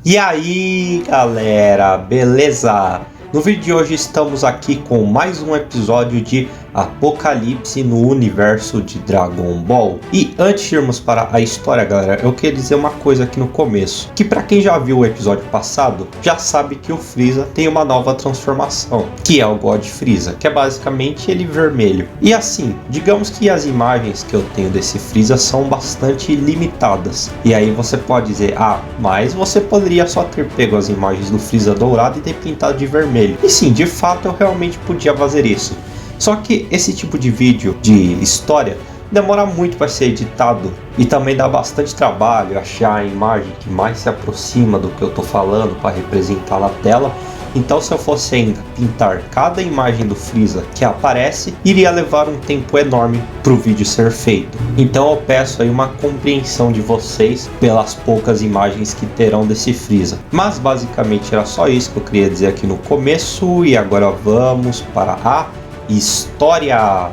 E aí galera, beleza? No vídeo de hoje estamos aqui com mais um episódio de Apocalipse no universo de Dragon Ball. E antes de irmos para a história, galera, eu queria dizer uma coisa aqui no começo, que para quem já viu o episódio passado, já sabe que o Freeza tem uma nova transformação, que é o God Freeza, que é basicamente ele vermelho. E assim, digamos que as imagens que eu tenho desse Freeza são bastante limitadas. E aí você pode dizer, mas você poderia só ter pego as imagens do Freeza dourado e ter pintado de vermelho. E sim, de fato eu realmente podia fazer isso. Só que esse tipo de vídeo de história demora muito para ser editado e também dá bastante trabalho achar a imagem que mais se aproxima do que eu tô falando para representar na tela. Então se eu fosse ainda pintar cada imagem do Freeza que aparece, iria levar um tempo enorme para o vídeo ser feito. Então eu peço aí uma compreensão de vocês pelas poucas imagens que terão desse Freeza. Mas basicamente era só isso que eu queria dizer aqui no começo, e agora vamos para a história.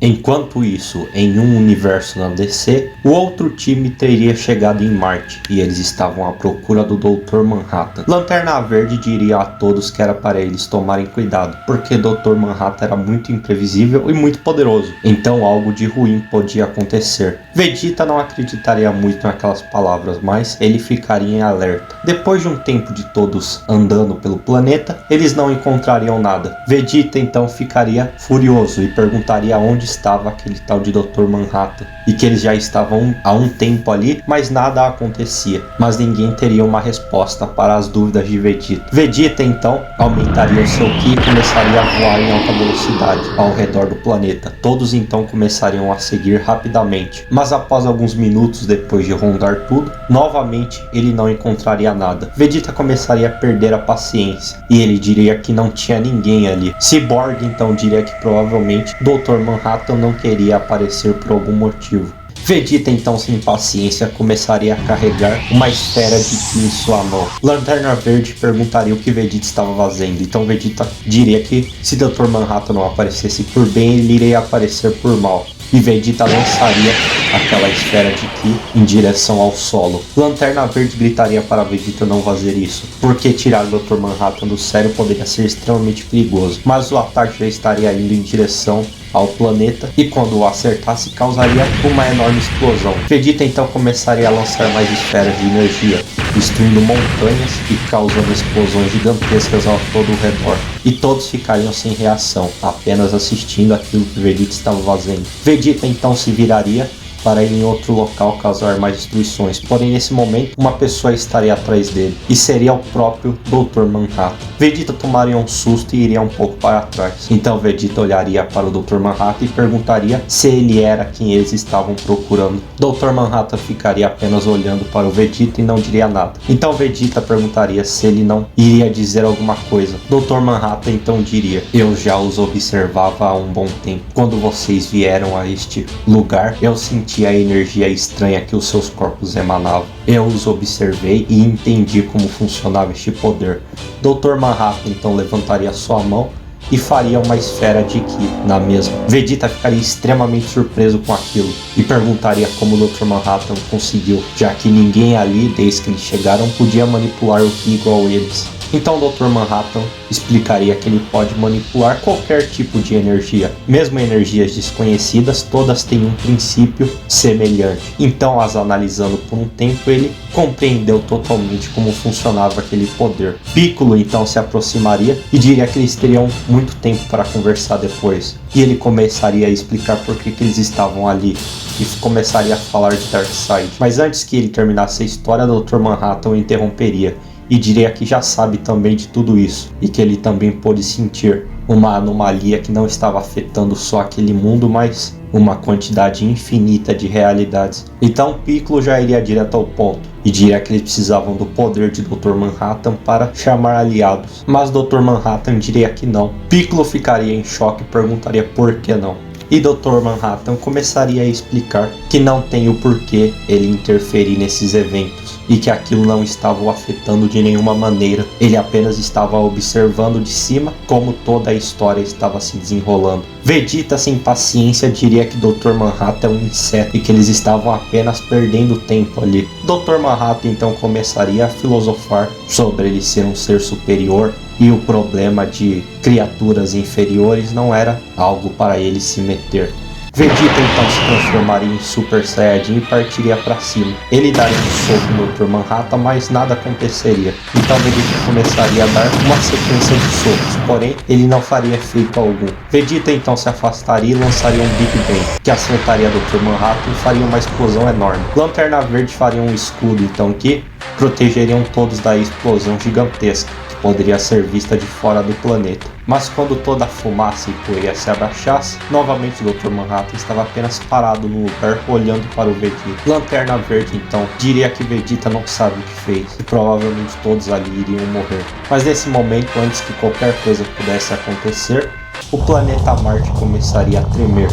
Enquanto isso, em um universo na DC, o outro time teria chegado em Marte e eles estavam à procura do Dr. Manhattan. Lanterna Verde diria a todos que era para eles tomarem cuidado, porque Dr. Manhattan era muito imprevisível e muito poderoso, então algo de ruim podia acontecer. Vegeta não acreditaria muito naquelas palavras, mas ele ficaria em alerta. Depois de um tempo de todos andando pelo planeta, eles não encontrariam nada. Vegeta então ficaria furioso e perguntaria onde estava aquele tal de Dr. Manhattan, e que eles já estavam há um tempo ali, mas nada acontecia, mas ninguém teria uma resposta para as dúvidas de Vegeta. Vegeta então aumentaria o seu Ki e começaria a voar em alta velocidade ao redor do planeta. Todos então começariam a seguir rapidamente, mas após alguns minutos depois de rondar tudo, novamente ele não encontraria nada. Vegeta começaria a perder a paciência e ele diria que não tinha ninguém ali. Cyborg então diria que provavelmente Dr. Manhattan não queria aparecer por algum motivo. Vegeta então, sem paciência, começaria a carregar uma esfera de Ki em sua mão. Lanterna Verde perguntaria o que Vegeta estava fazendo, então Vegeta diria que se Dr. Manhattan não aparecesse por bem, ele iria aparecer por mal. E Vegeta lançaria aquela esfera de Ki em direção ao solo. Lanterna Verde gritaria para Vegeta não fazer isso, porque tirar o Dr. Manhattan do sério poderia ser extremamente perigoso. Mas o ataque já estaria indo em direção ao planeta, e quando o acertasse causaria uma enorme explosão. Vegeta então começaria a lançar mais esferas de energia, destruindo montanhas e causando explosões gigantescas ao todo o redor. E todos ficariam sem reação, apenas assistindo aquilo que Vegeta estava fazendo. Vegeta então se viraria para ir em outro local causar mais destruições, porém nesse momento uma pessoa estaria atrás dele, e seria o próprio Dr. Manhattan. Vegeta tomaria um susto e iria um pouco para trás, então Vegeta olharia para o Dr. Manhattan e perguntaria se ele era quem eles estavam procurando. Dr. Manhattan ficaria apenas olhando para o Vegeta e não diria nada, então Vegeta perguntaria se ele não iria dizer alguma coisa. Dr. Manhattan então diria: eu já os observava há um bom tempo, quando vocês vieram a este lugar eu senti a energia estranha que os seus corpos emanavam. Eu os observei e entendi como funcionava este poder. Dr. Manhattan então levantaria sua mão e faria uma esfera de Ki na mesma. Vegeta ficaria extremamente surpreso com aquilo e perguntaria como o Dr. Manhattan conseguiu, já que ninguém ali, desde que eles chegaram, podia manipular o Ki igual eles. Então o Dr. Manhattan explicaria que ele pode manipular qualquer tipo de energia. Mesmo energias desconhecidas, todas têm um princípio semelhante. Então, as analisando por um tempo, ele compreendeu totalmente como funcionava aquele poder. Piccolo então se aproximaria e diria que eles teriam muito tempo para conversar depois. E ele começaria a explicar por que eles estavam ali e começaria a falar de Darkseid. Mas antes que ele terminasse a história, o Dr. Manhattan o interromperia e diria que já sabe também de tudo isso, e que ele também pôde sentir uma anomalia que não estava afetando só aquele mundo, mas uma quantidade infinita de realidades. Então Piccolo já iria direto ao ponto e diria que eles precisavam do poder de Dr. Manhattan para chamar aliados, mas Dr. Manhattan diria que não. Piccolo ficaria em choque e perguntaria por que não. E Dr. Manhattan começaria a explicar que não tem o porquê ele interferir nesses eventos e que aquilo não estava o afetando de nenhuma maneira. Ele apenas estava observando de cima como toda a história estava se desenrolando. Vegeta, sem paciência, diria que Dr. Manhattan é um inseto e que eles estavam apenas perdendo tempo ali. Dr. Manhattan então começaria a filosofar sobre ele ser um ser superior e o problema de criaturas inferiores não era algo para ele se meter. Vegeta então se transformaria em Super Saiyajin e partiria para cima. Ele daria um soco no Dr. Manhattan, mas nada aconteceria. Então Vegeta começaria a dar uma sequência de socos, porém ele não faria efeito algum. Vegeta então se afastaria e lançaria um Big Bang, que acertaria Dr. Manhattan e faria uma explosão enorme. Lanterna Verde faria um escudo então que protegeriam todos da explosão gigantesca, que poderia ser vista de fora do planeta. Mas quando toda a fumaça e poeira se abaixasse, novamente o Dr. Manhattan estava apenas parado no lugar, olhando para o Vegeta. Lanterna Verde então diria que Vegeta não sabe o que fez e provavelmente todos ali iriam morrer. Mas nesse momento, antes que qualquer coisa pudesse acontecer, o planeta Marte começaria a tremer.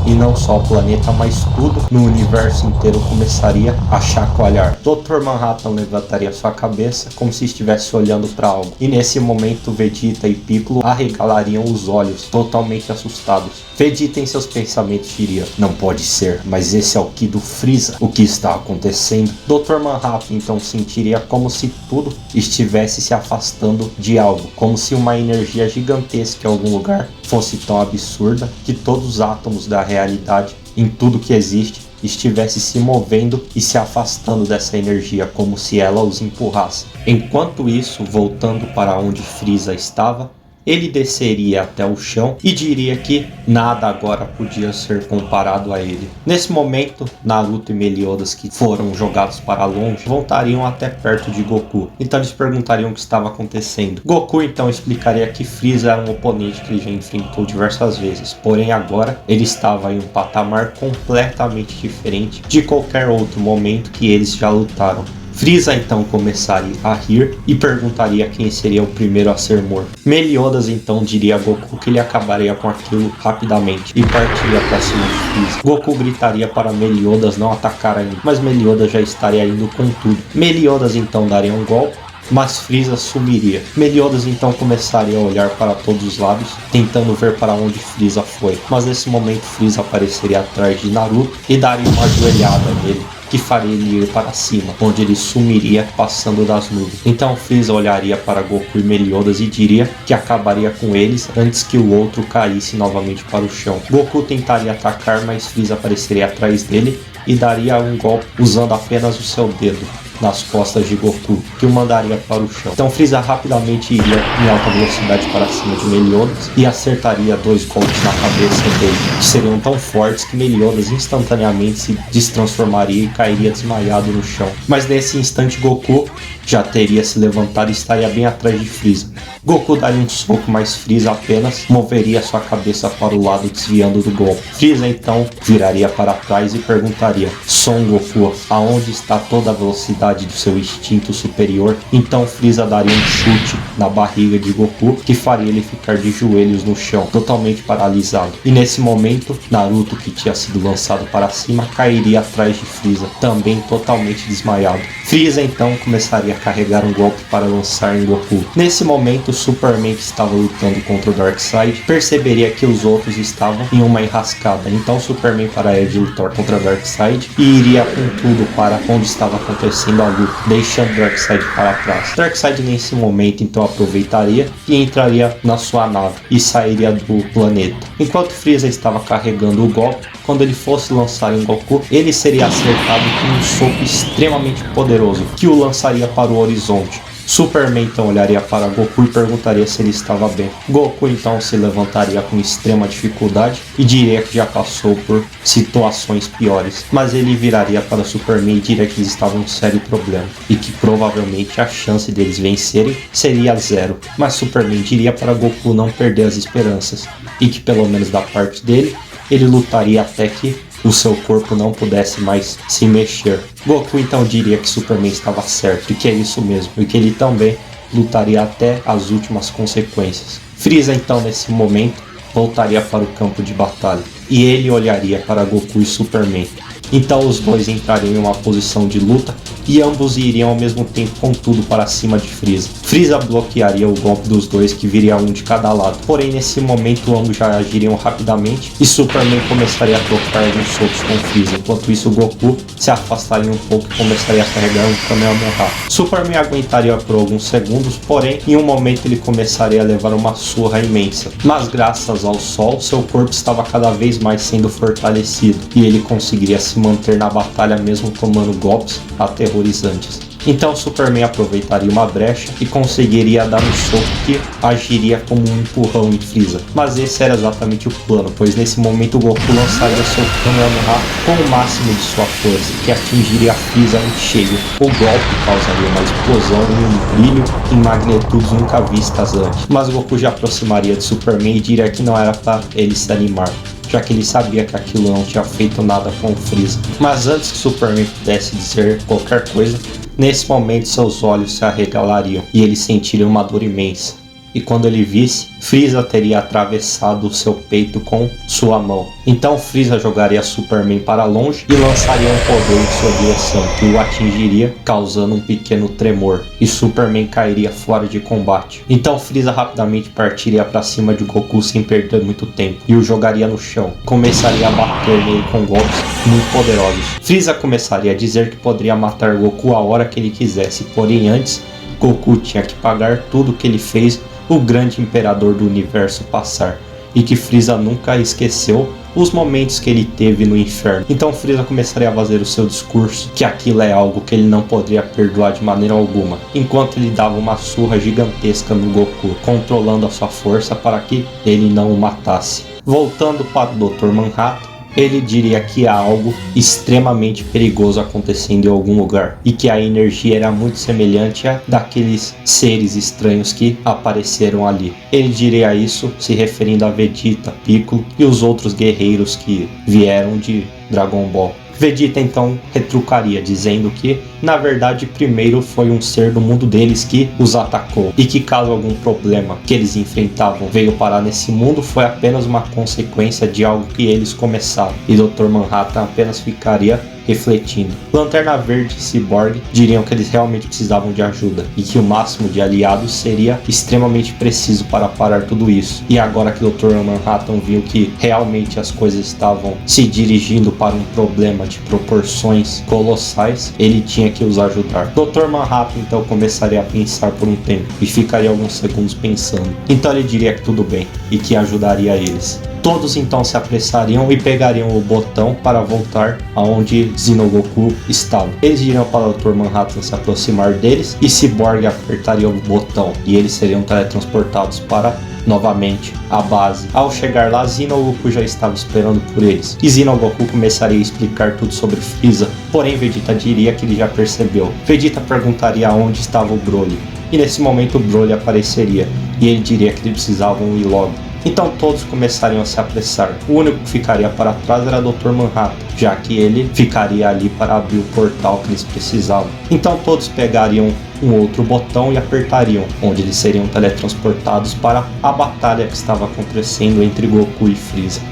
E não só o planeta, mas tudo no universo inteiro começaria a chacoalhar. Dr. Manhattan levantaria sua cabeça como se estivesse olhando para algo. E nesse momento Vegeta e Piccolo arregalariam os olhos, totalmente assustados. Vegeta em seus pensamentos diria: não pode ser, mas esse é o Ki do Freeza. O que está acontecendo? Dr. Manhattan então sentiria como se tudo estivesse se afastando de algo, como se uma energia gigantesca em algum lugar fosse tão absurda que todos os átomos da realidade, em tudo que existe, estivesse se movendo e se afastando dessa energia, como se ela os empurrasse. Enquanto isso, voltando para onde Freeza estava, ele desceria até o chão e diria que nada agora podia ser comparado a ele. Nesse momento, Naruto e Meliodas, que foram jogados para longe, voltariam até perto de Goku. Então eles perguntariam o que estava acontecendo. Goku então explicaria que Freeza era um oponente que ele já enfrentou diversas vezes, porém agora ele estava em um patamar completamente diferente de qualquer outro momento que eles já lutaram. Freeza então começaria a rir e perguntaria quem seria o primeiro a ser morto. Meliodas então diria a Goku que ele acabaria com aquilo rapidamente e partiria para cima de Freeza. Goku gritaria para Meliodas não atacar ainda, mas Meliodas já estaria indo com tudo. Meliodas então daria um golpe, mas Freeza sumiria. Meliodas então começaria a olhar para todos os lados, tentando ver para onde Freeza foi. Mas nesse momento Freeza apareceria atrás de Naruto e daria uma joelhada nele, que faria ele ir para cima, onde ele sumiria passando das nuvens. Então Freeza olharia para Goku e Meliodas e diria que acabaria com eles antes que o outro caísse novamente para o chão. Goku tentaria atacar, mas Freeza apareceria atrás dele e daria um golpe usando apenas o seu dedo nas costas de Goku, que o mandaria para o chão. Então Freeza rapidamente iria em alta velocidade para cima de Meliodas e acertaria 2 golpes na cabeça dele, que seriam tão fortes que Meliodas instantaneamente se destransformaria e cairia desmaiado no chão. Mas nesse instante Goku já teria se levantado e estaria bem atrás de Freeza. Goku daria um soco, mas Freeza apenas moveria sua cabeça para o lado, desviando do golpe. Freeza então viraria para trás e perguntaria: Son Goku, aonde está toda a velocidade do seu instinto superior? Então Freeza daria um chute na barriga de Goku, que faria ele ficar de joelhos no chão, totalmente paralisado. E nesse momento, Naruto, que tinha sido lançado para cima, cairia atrás de Freeza, também totalmente desmaiado. Freeza então começaria a carregar um golpe para lançar em Goku. Nesse momento, Superman, que estava lutando contra o Darkseid, perceberia que os outros estavam em uma enrascada. Então Superman pararia de lutar contra Darkseid e iria com tudo para onde estava acontecendo a luta, deixando Darkseid para trás. Darkseid nesse momento então aproveitaria e entraria na sua nave e sairia do planeta. Enquanto Freeza estava carregando o golpe, quando ele fosse lançar em Goku, ele seria acertado com um soco extremamente poderoso, que o lançaria para o horizonte. Superman então olharia para Goku e perguntaria se ele estava bem. Goku então se levantaria com extrema dificuldade e diria que já passou por situações piores, mas ele viraria para Superman e diria que eles estavam em um sério problema e que provavelmente a chance deles vencerem seria 0. Mas Superman diria para Goku não perder as esperanças e que pelo menos da parte dele ele lutaria até que o seu corpo não pudesse mais se mexer. Goku então diria que Superman estava certo e que é isso mesmo, e que ele também lutaria até as últimas consequências. Freeza então nesse momento voltaria para o campo de batalha e ele olharia para Goku e Superman. Então os dois entrariam em uma posição de luta e ambos iriam ao mesmo tempo com tudo para cima de Freeza. Freeza bloquearia o golpe dos dois, que viria um de cada lado. Porém, nesse momento ambos já agiriam rapidamente e Superman começaria a trocar alguns socos com Freeza. Enquanto isso, Goku se afastaria um pouco e começaria a carregar um Kamehameha. Superman aguentaria por alguns segundos, porém, em um momento ele começaria a levar uma surra imensa. Mas graças ao sol, seu corpo estava cada vez mais sendo fortalecido e ele conseguiria se manter na batalha mesmo tomando golpes aterrorizantes. Então Superman aproveitaria uma brecha e conseguiria dar um soco que agiria como um empurrão em Freeza. Mas esse era exatamente o plano, pois nesse momento Goku lançaria seu Kamehameha com o máximo de sua força, que atingiria Freeza em cheio. O golpe causaria uma explosão e um brilho em magnitudes nunca vistas antes. Mas Goku já aproximaria de Superman e diria que não era para ele se animar, já que ele sabia que aquilo não tinha feito nada com o Freeza. Mas antes que Superman pudesse dizer qualquer coisa, nesse momento seus olhos se arregalariam e ele sentiria uma dor imensa. E quando ele visse, Freeza teria atravessado o seu peito com sua mão. Então Freeza jogaria Superman para longe e lançaria um poder em sua direção, que o atingiria, causando um pequeno tremor, e Superman cairia fora de combate. Então Freeza rapidamente partiria para cima de Goku sem perder muito tempo, e o jogaria no chão. Começaria a bater nele com golpes muito poderosos. Freeza começaria a dizer que poderia matar Goku a hora que ele quisesse, porém antes, Goku tinha que pagar tudo que ele fez o grande imperador do universo passar, e que Freeza nunca esqueceu os momentos que ele teve no inferno. Então Freeza começaria a fazer o seu discurso, que aquilo é algo que ele não poderia perdoar de maneira alguma, enquanto ele dava uma surra gigantesca no Goku, controlando a sua força para que ele não o matasse. Voltando para o Dr. Manhattan, ele diria que há algo extremamente perigoso acontecendo em algum lugar e que a energia era muito semelhante à daqueles seres estranhos que apareceram ali. Ele diria isso se referindo a Vegeta, Piccolo e os outros guerreiros que vieram de Dragon Ball. Vegeta então retrucaria, dizendo que, na verdade, primeiro foi um ser do mundo deles que os atacou, e que caso algum problema que eles enfrentavam veio parar nesse mundo, foi apenas uma consequência de algo que eles começaram, e Dr. Manhattan apenas ficaria refletindo. Lanterna Verde e Cyborg diriam que eles realmente precisavam de ajuda e que o máximo de aliados seria extremamente preciso para parar tudo isso. E agora que o Dr. Manhattan viu que realmente as coisas estavam se dirigindo para um problema de proporções colossais, ele tinha que os ajudar. Dr. Manhattan então começaria a pensar por um tempo e ficaria alguns segundos pensando. Então ele diria que tudo bem e que ajudaria eles. Todos então se apressariam e pegariam o botão para voltar aonde Xenogoku estava. Eles iriam para o Dr. Manhattan se aproximar deles e Cyborg apertaria o botão e eles seriam teletransportados para novamente a base. Ao chegar lá, Xenogoku já estava esperando por eles e Xenogoku começaria a explicar tudo sobre Freeza, porém Vegeta diria que ele já percebeu. Vegeta perguntaria onde estava o Broly e nesse momento o Broly apareceria e ele diria que eles precisavam ir logo. Então todos começariam a se apressar. O único que ficaria para trás era Dr. Manhattan, já que ele ficaria ali para abrir o portal que eles precisavam. Então todos pegariam um outro botão e apertariam, onde eles seriam teletransportados para a batalha que estava acontecendo entre Goku e Freeza.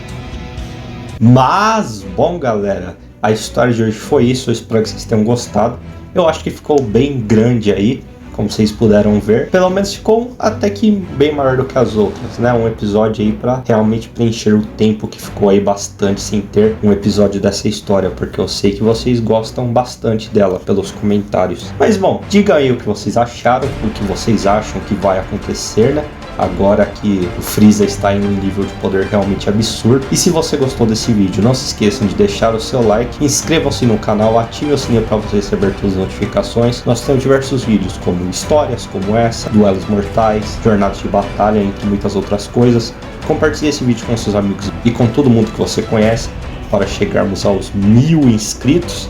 Mas, bom galera, a história de hoje foi isso, eu espero que vocês tenham gostado. Eu acho que ficou bem grande aí, como vocês puderam ver. Pelo menos ficou até que bem maior do que as outras, né? Um episódio aí pra realmente preencher o tempo que ficou aí bastante sem ter um episódio dessa história, porque eu sei que vocês gostam bastante dela pelos comentários. Mas bom, diga aí o que vocês acharam, o que vocês acham que vai acontecer, né? Agora que o Freeza está em um nível de poder realmente absurdo. E se você gostou desse vídeo, não se esqueçam de deixar o seu like, inscrevam-se no canal, ativem o sininho para você receber todas as notificações. Nós temos diversos vídeos, como histórias como essa, duelos mortais, jornadas de batalha, entre muitas outras coisas. Compartilhe esse vídeo com seus amigos e com todo mundo que você conhece, para chegarmos aos 1000 inscritos.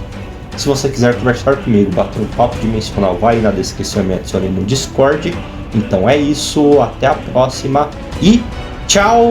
Se você quiser conversar comigo, bater um papo dimensional, vai na descrição e me adicione no Discord. Então é isso, até a próxima e tchau!